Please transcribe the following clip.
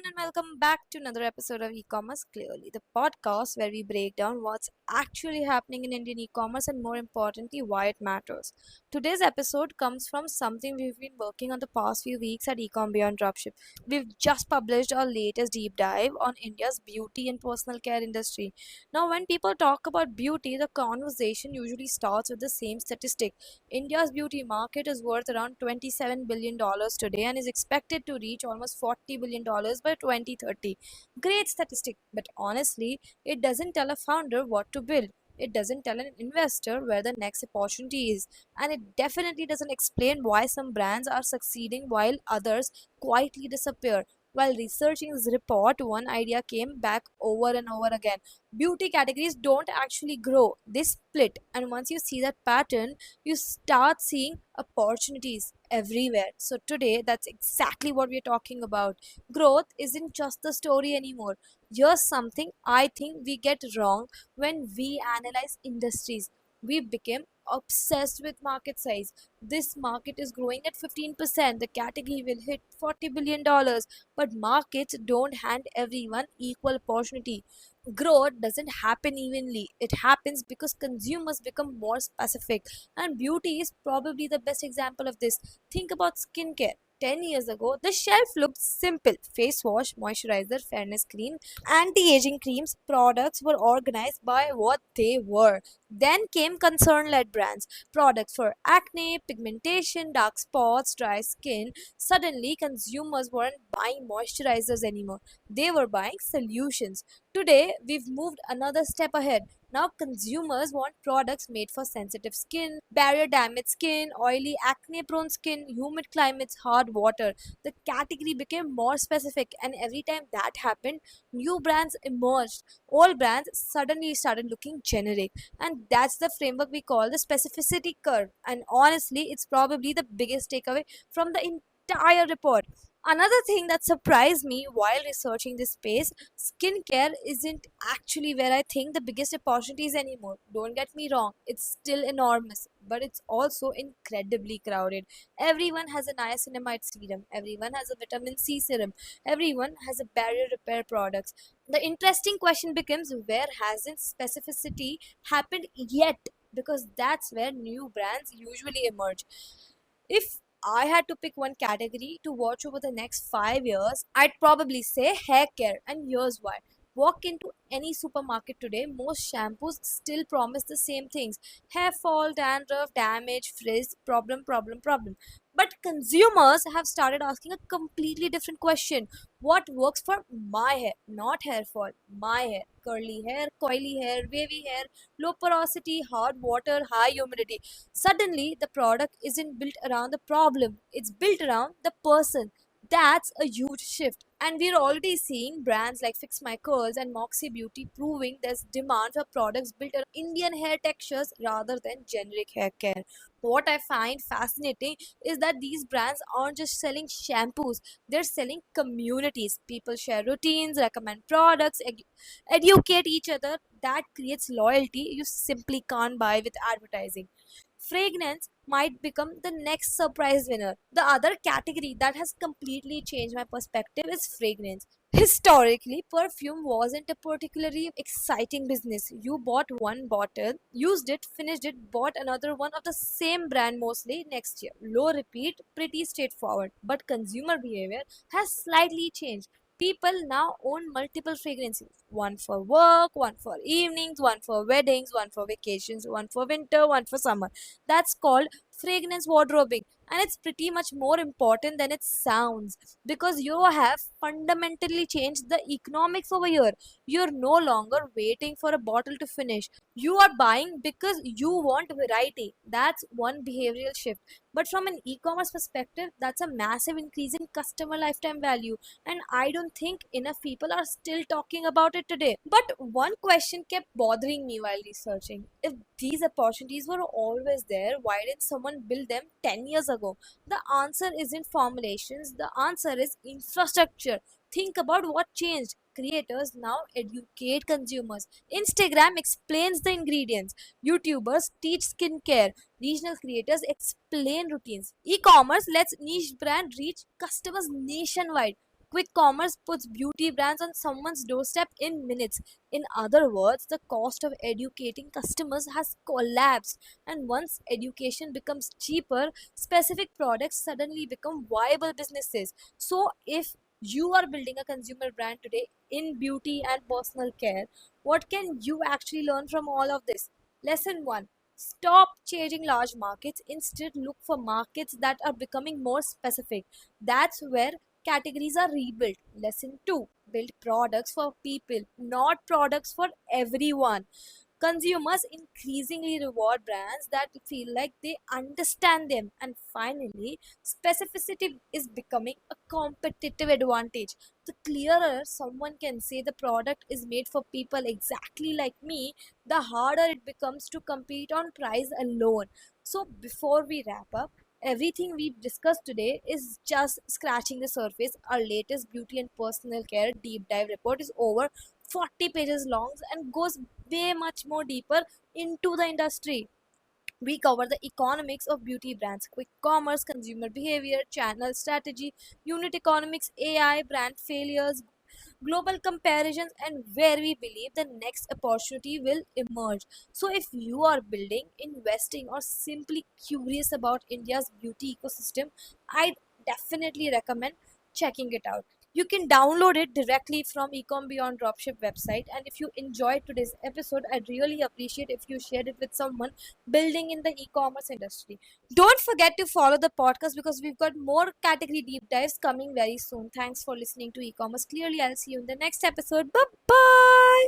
and welcome back to another episode of E-commerce Clearly, the podcast where we break down what's actually happening in Indian e-commerce and more importantly, why it matters. Today's episode comes from something we've been working on the past few weeks at Ecom Beyond Dropship. We've just published our latest deep dive on India's beauty and personal care industry. Now, when people talk about beauty, the conversation usually starts with the same statistic. India's beauty market is worth around $27 billion today and is expected to reach almost $40 billion by 2030. Great statistic, but honestly, it doesn't tell a founder what to build. It doesn't tell an investor where the next opportunity is. And it definitely doesn't explain why some brands are succeeding while others quietly disappear. While researching this report, one idea came back over and over again. Beauty categories don't actually grow, they split. And once you see that pattern, you start seeing opportunities everywhere. So today, that's exactly what we're talking about. Growth isn't just the story anymore. Here's something I think we get wrong when we analyze industries. We became obsessed with market size. This market is growing at 15%. The category will hit $40 billion. But markets don't hand everyone equal opportunity. Growth doesn't happen evenly. It happens because consumers become more specific, and beauty is probably the best example of this. Think about skincare. 10 years ago, the shelf looked simple: face wash, moisturizer, fairness cream, anti aging creams. Products were organized by what they were. Then came concern led brands, products for acne, pigmentation, dark spots, dry skin. Suddenly, consumers weren't buying moisturizers anymore, they were buying solutions. Today, we've moved another step ahead. Now, consumers want products made for sensitive skin, barrier damaged skin, oily, acne prone skin, humid climates, hard water. The category became more specific, and every time that happened, new brands emerged. Old brands suddenly started looking generic, and that's the framework we call the specificity curve. And honestly, it's probably the biggest takeaway from the entire report. Another thing that surprised me while researching this space: skincare isn't actually where I think the biggest opportunity is anymore. Don't get me wrong, it's still enormous, but it's also incredibly crowded. Everyone has a niacinamide serum, everyone has a vitamin C serum, everyone has a barrier repair products. The interesting question becomes, where hasn't specificity happened yet? Because that's where new brands usually emerge. If I had to pick one category to watch over the next 5 years, I'd probably say hair care, and here's why. Walk into any supermarket today, most shampoos still promise the same things: hair fall, dandruff, damage, frizz, problem. But consumers have started asking a completely different question: what works for my hair? Not hair fall, my hair. Curly hair, coily hair, wavy hair, low porosity, hard water, high humidity. Suddenly, the product isn't built around the problem, it's built around the person. That's a huge shift. And we're already seeing brands like Fix My Curls and Moxie Beauty proving there's demand for products built around Indian hair textures rather than generic hair care. What I find fascinating is that these brands aren't just selling shampoos, they're selling communities. People share routines, recommend products, educate each other. That creates loyalty you simply can't buy with advertising. Fragrance might become the next surprise winner. The other category that has completely changed my perspective is fragrance. Historically, perfume wasn't a particularly exciting business. You bought one bottle, used it, finished it, bought another one of the same brand mostly next year. Low repeat, pretty straightforward. But consumer behavior has slightly changed. People now own multiple fragrances: one for work, one for evenings, one for weddings, one for vacations, one for winter, one for summer. That's called fragrance wardrobing, and it's pretty much more important than it sounds, because you have fundamentally changed the economics over here. You're no longer waiting for a bottle to finish, you are buying because you want variety. That's one behavioral shift. But from an e-commerce perspective, that's a massive increase in customer lifetime value, and I don't think enough people are still talking about it today. But one question kept bothering me while researching: if these opportunities were always there, why didn't someone build them 10 years ago? The answer isn't formulations, the answer is infrastructure. Think about what changed. Creators now educate consumers. Instagram explains the ingredients. YouTubers teach skincare. Regional creators explain routines. E commerce lets niche brand reach customers nationwide. Quick commerce puts beauty brands on someone's doorstep in minutes. In other words, the cost of educating customers has collapsed. And once education becomes cheaper, specific products suddenly become viable businesses. So, if you are building a consumer brand today in beauty and personal care, what can you actually learn from all of this? Lesson 1: stop chasing large markets, instead, look for markets that are becoming more specific. That's where categories are rebuilt. Lesson 2: build products for people, not products for everyone. Consumers increasingly reward brands that feel like they understand them. And finally, specificity is becoming a competitive advantage. The clearer someone can say the product is made for people exactly like me, the harder it becomes to compete on price alone. So, before we wrap up, everything we've discussed today is just scratching the surface. Our latest beauty and personal care deep dive report is over 40 pages long and goes way much more deeper into the industry. We cover the economics of beauty brands, quick commerce, consumer behavior, channel strategy, unit economics, AI, brand failures, global comparisons, and where we believe the next opportunity will emerge. So, if you are building, investing, or simply curious about India's beauty ecosystem, I definitely recommend checking it out. You can download it directly from Ecom Beyond Dropship website. And if you enjoyed today's episode, I'd really appreciate if you shared it with someone building in the e-commerce industry. Don't forget to follow the podcast because we've got more category deep dives coming very soon. Thanks for listening to e-commerce clearly. I'll see you in the next episode. Bye bye.